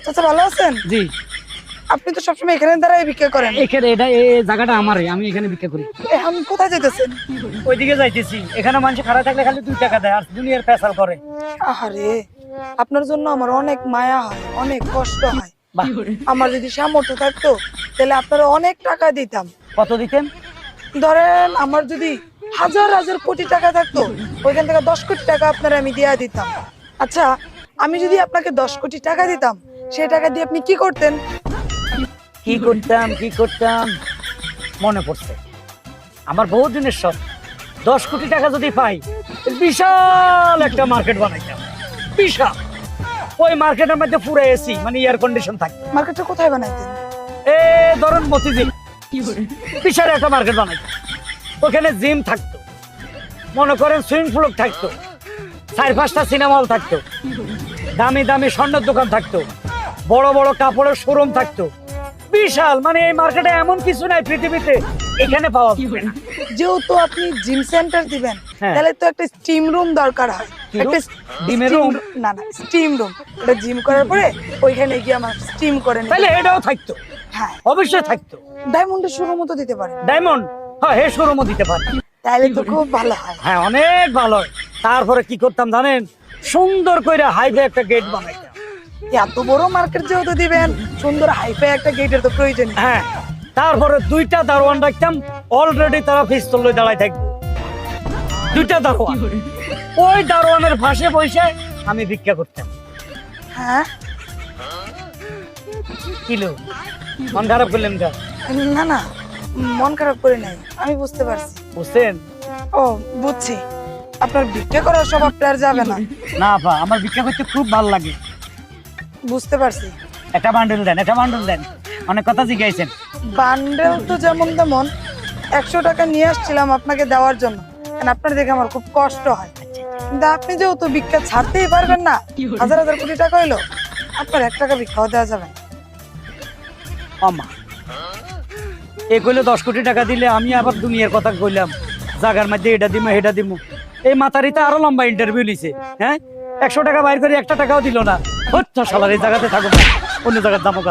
চাচা ভালো আছেন? জি, আপনি তো সবসময় এখানে দাঁড়ায় ভিক্ষা করেন। এখানে এটা এই জায়গাটা আমারই, আমি এখানে ভিক্ষা করি। এখন কোথায় যেতেছেন? ওইদিকে যাইতেছি। এখানে মানুষ খারাপ থাকলে খালি 2 টাকা দেয় আর দুনিয়ার পেশাল করে। আহারে, আপনার জন্য আমার অনেক মায়া হয়, অনেক কষ্ট হয়। বাহ, আমার যদি সামর্থ্য থাকতো তাহলে আপনারা অনেক টাকা দিতাম। কত দিতেন? ধরেন আমার যদি হাজার হাজার কোটি টাকা থাকতো, ওইখান থেকে 10 কোটি টাকা আপনারা আমি দিয়া দিতাম। আচ্ছা, আমি যদি আপনাকে 10 কোটি টাকা দিতাম, সেই টাকা দিয়ে আপনি কি করতেন? কি করতাম মনে পড়ছে। আমার বহুত দিনের শখ, 10 কোটি টাকা যদি পাই বিশাল একটা মার্কেট বানাইতাম। বিশাল। ওই মার্কেটের মধ্যে পুরো এসি মানে এয়ার কন্ডিশন থাকতো। মার্কেটটা কোথায় বানাইতেন? ধরুন মতিঝিল, বিশাল একটা মার্কেট বানাইতাম। ওখানে জিম থাকতো, মনে করেন সুইমিং পুল থাকতো, 4-5টা সিনেমা হল থাকতো, দামি দামি স্বর্ণের দোকান থাকতো, বড় বড় কাপড়ের শোরুম থাকতো। বিশাল, মানে এই মার্কেটে এমন কিছু নাই পৃথিবীতে এখানে পাওয়া যাবে না। যেহেতু আপনি জিম সেন্টার দিবেন, হ্যাঁ। তাহলে তো একটা স্টিম রুম দরকার হয়। কি একটা room? ডিমের room? না না, স্টিম রুম। ওটা জিম করার পরে ওইখানে গিয়ে আমার স্টিম করে নিতে। তাহলে এটাও থাকতো, হ্যাঁ, অবশ্যই থাকতো। ডায়মন্ডের শুরু মতো দিতে পারেন, ডায়মন্ড, হ্যাঁ হে শোরুমও দিতে পারে। তাহলে তো খুব ভালো হয়। হ্যাঁ, অনেক ভালো হয়। তারপরে কি করতাম জানেন? সুন্দর করে হাইওয়ে একটা গেট বানাইতাম। এত বড় মার্কেট যেহেতু দিবেন, সুন্দর হাইফাই একটা গেটের তো প্রয়োজন। হ্যাঁ, তারপরে 2টা দারোয়ান রাখতাম, অলরেডি তারা পিস্তল লয়ে দাঁড়ায় থাকবে। 2টা দারোয়ান, ওই দারোয়ানের পাশে বসে আমি ভিক্ষা করতাম। হ্যাঁ, কিলো মন খারাপ করলেন কেন? না না, মন খারাপ করে নাই, আমি বুঝতে পারছি। বুঝছেন? ও, বুঝছি। আপনার ভিক্ষা করার স্বভাবটা আর যাবে না। না আপা, আমার ভিক্ষা করতে খুব ভালো লাগে। বুঝতে পারছি। একটা বান্ডেল দেন, একটা বান্ডেল দেন। অনেক কথা জিজ্ঞাসেন। বান্ডেল তো যেমন তেমন, 100 টাকা নিয়ে আসছিলাম আপনাকে দেওয়ার জন্য, কারণ আপনার দেখে আমার খুব কষ্ট হয়। কিন্তু আপনি যেহেতু ভিক্ষা ছাড়তেই পারবেন না, হাজার হাজার কোটি টাকা হইলো, আপনার 1 টাকা ভিক্ষাও দেওয়া যাবে না। আমা এ কইলে 10 কোটি টাকা দিলে আমি আবার দুনিয়ার কথা কইলাম, জাগার মধ্যে এটা দিমু এটা দিমু। এই মাতারিতে আরো লম্বা ইন্টারভিউ নিছে। হ্যাঁ, 100 টাকা বাইর করে 1 টাকাও দিল না। হচ্ছে শালার, এই জায়গাতে থাকো না, অন্য জায়গার দামও